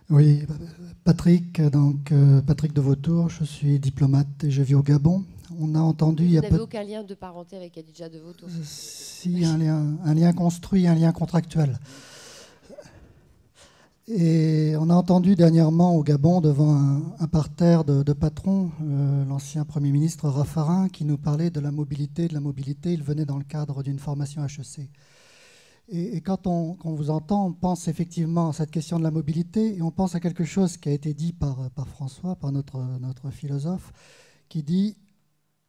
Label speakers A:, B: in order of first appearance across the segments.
A: Oui, Patrick, Patrick de Vautour, je suis diplomate et je vis au Gabon. On a entendu il y
B: Vous
A: a
B: n'avez
A: peu
B: aucun lien de parenté avec Khadija de Vautour?
A: si un lien construit, un lien contractuel. Et on a entendu dernièrement au Gabon, devant un parterre de patrons, l'ancien Premier ministre Raffarin qui nous parlait de la mobilité, de la mobilité. Il venait dans le cadre d'une formation HEC. Et quand on vous entend, on pense effectivement à cette question de la mobilité et on pense à quelque chose qui a été dit par François, par notre philosophe, qui dit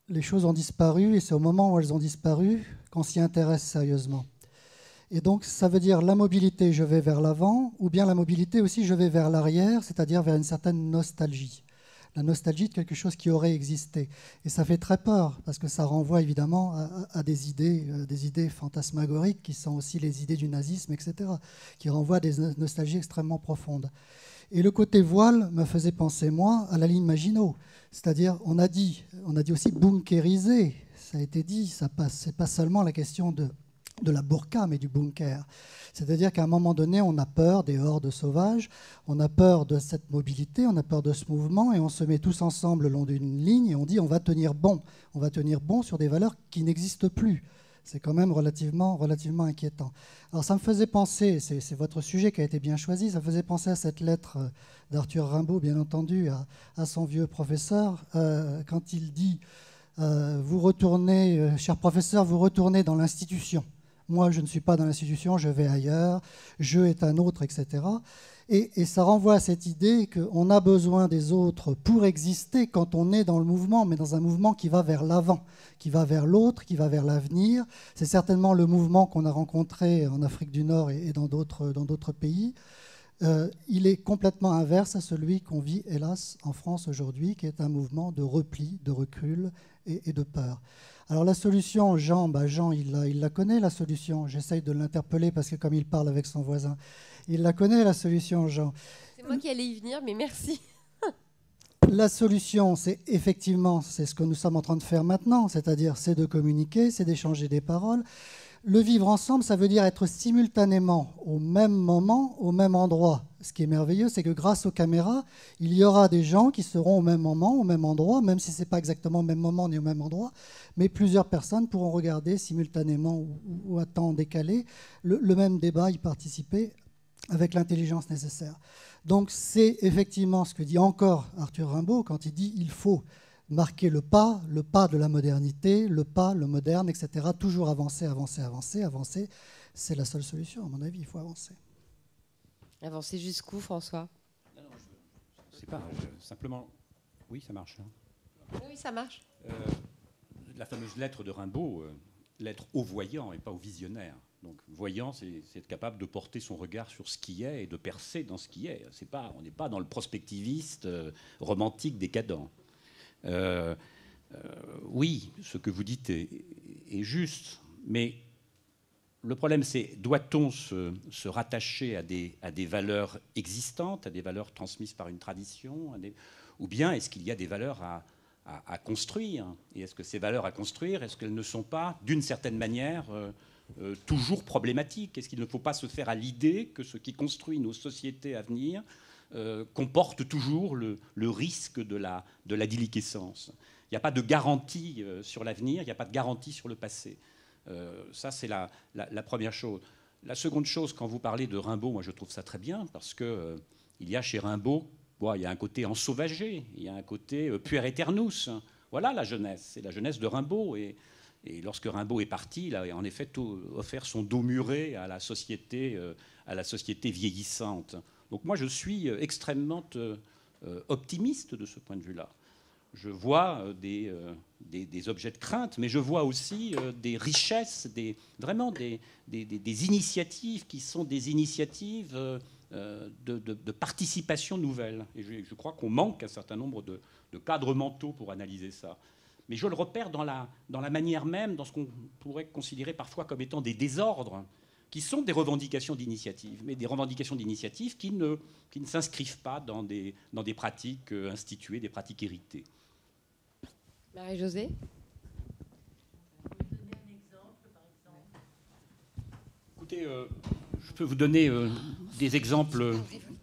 A: les choses ont disparu et c'est au moment où elles ont disparu qu'on s'y intéresse sérieusement. Et donc ça veut dire la mobilité, je vais vers l'avant, ou bien la mobilité aussi, je vais vers l'arrière, c'est-à-dire vers une certaine nostalgie. La nostalgie de quelque chose qui aurait existé. Et ça fait très peur, parce que ça renvoie évidemment à des idées fantasmagoriques qui sont aussi les idées du nazisme, etc., qui renvoient à des nostalgies extrêmement profondes. Et le côté voile me faisait penser, moi, à la ligne Maginot. C'est-à-dire, on a dit aussi bunkériser, ça a été dit, ça passe, c'est pas seulement la question de la burqa, mais du bunker. C'est-à-dire qu'à un moment donné, on a peur des hordes sauvages, on a peur de cette mobilité, on a peur de ce mouvement, et on se met tous ensemble le long d'une ligne, et on dit on va tenir bon sur des valeurs qui n'existent plus. C'est quand même relativement inquiétant. Alors ça me faisait penser, c'est votre sujet qui a été bien choisi, ça me faisait penser à cette lettre d'Arthur Rimbaud, bien entendu, à son vieux professeur, quand il dit vous retournez, cher professeur, vous retournez dans l'institution. Moi, je ne suis pas dans l'institution, je vais ailleurs, je est un autre, etc. Et ça renvoie à cette idée qu'on a besoin des autres pour exister quand on est dans le mouvement, mais dans un mouvement qui va vers l'avant, qui va vers l'autre, qui va vers l'avenir. C'est certainement le mouvement qu'on a rencontré en Afrique du Nord et dans d'autres pays. Il est complètement inverse à celui qu'on vit, hélas, en France aujourd'hui, qui est un mouvement de repli, de recul et de peur. Alors la solution, Jean, il la connaît, la solution. J'essaye de l'interpeller parce que comme il parle avec son voisin, il la connaît, la solution, Jean.
B: C'est moi qui allais y venir, mais merci.
A: La solution, c'est effectivement, c'est ce que nous sommes en train de faire maintenant, c'est-à-dire c'est de communiquer, c'est d'échanger des paroles. Le vivre ensemble, ça veut dire être simultanément au même moment, au même endroit. Ce qui est merveilleux, c'est que grâce aux caméras, il y aura des gens qui seront au même moment, au même endroit, même si ce n'est pas exactement au même moment ni au même endroit, mais plusieurs personnes pourront regarder simultanément ou à temps décalé le même débat, y participer avec l'intelligence nécessaire. Donc c'est effectivement ce que dit encore Arthur Rimbaud quand il dit il faut marquer le pas de la modernité, le moderne, etc. Toujours avancer, avancer, avancer, avancer. C'est la seule solution, à mon avis, il faut avancer.
B: Avancer jusqu'où, François?
C: Non, je ne sais pas, simplement... Oui, ça marche. Hein.
B: Oui, ça marche.
C: La fameuse lettre de Rimbaud, lettre au voyant et pas au visionnaire. Donc voyant, c'est être capable de porter son regard sur ce qui est et de percer dans ce qui est. On n'est pas dans le prospectiviste romantique décadent. Oui, ce que vous dites est juste, mais le problème, c'est doit-on se rattacher à des valeurs existantes, à des valeurs transmises par une tradition, ou bien est-ce qu'il y a des valeurs à construire? Et est-ce que ces valeurs à construire, est-ce qu'elles ne sont pas, d'une certaine manière, toujours problématiques? Est-ce qu'il ne faut pas se faire à l'idée que ce qui construit nos sociétés à venir comporte toujours le risque de la déliquescence? Il n'y a pas de garantie sur l'avenir, il n'y a pas de garantie sur le passé. Ça, c'est la première chose. La seconde chose, quand vous parlez de Rimbaud, moi je trouve ça très bien, parce qu'il y a chez Rimbaud, il y a un côté ensauvagé, il y a un côté puer aeternus. Voilà la jeunesse, c'est la jeunesse de Rimbaud. Et lorsque Rimbaud est parti, il a en effet offert son dos muré à la société vieillissante. Donc moi je suis extrêmement optimiste de ce point de vue-là. Je vois des objets de crainte, mais je vois aussi des richesses, vraiment des initiatives qui sont des initiatives de participation nouvelle. Et je crois qu'on manque un certain nombre de cadres mentaux pour analyser ça. Mais je le repère dans la manière même, dans ce qu'on pourrait considérer parfois comme étant des désordres, qui sont des revendications d'initiative, mais des revendications d'initiative qui ne s'inscrivent pas dans des pratiques instituées, des pratiques héritées.
B: Marie-Josée?
C: Écoutez, je peux vous donner des exemples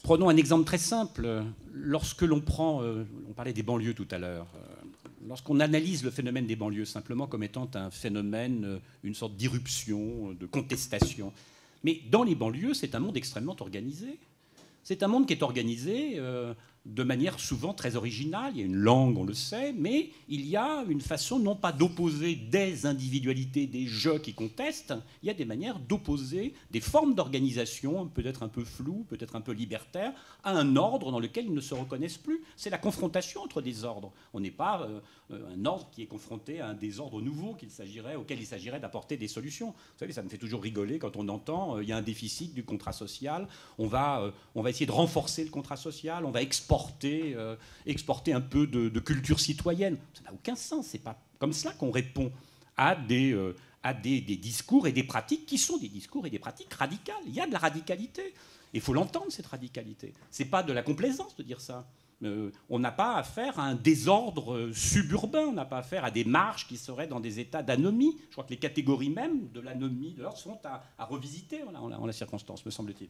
C: Prenons un exemple très simple. Lorsque l'on prend, on parlait des banlieues tout à l'heure, lorsqu'on analyse le phénomène des banlieues simplement comme étant un phénomène, une sorte d'irruption, de contestation, mais dans les banlieues, c'est un monde extrêmement organisé. C'est un monde qui est organisé de manière souvent très originale. Il y a une langue, on le sait, mais il y a une façon non pas d'opposer des individualités, des jeux qui contestent, il y a des manières d'opposer des formes d'organisation, peut-être un peu floues, peut-être un peu libertaires, à un ordre dans lequel ils ne se reconnaissent plus. C'est la confrontation entre des ordres. On n'est pas un ordre qui est confronté à un désordre nouveau auquel il s'agirait d'apporter des solutions. Vous savez, ça me fait toujours rigoler quand on entend il y a un déficit du contrat social, on va essayer de renforcer le contrat social, on va exporter un peu de culture citoyenne. Ça n'a aucun sens. C'est pas comme cela qu'on répond à des discours et des pratiques qui sont des discours et des pratiques radicales. Il y a de la radicalité. Et il faut l'entendre, cette radicalité. Ce n'est pas de la complaisance de dire ça. On n'a pas affaire à un désordre suburbain, on n'a pas affaire à des marches qui seraient dans des états d'anomie. Je crois que les catégories même de l'anomie sont à revisiter en la circonstance, me semble-t-il.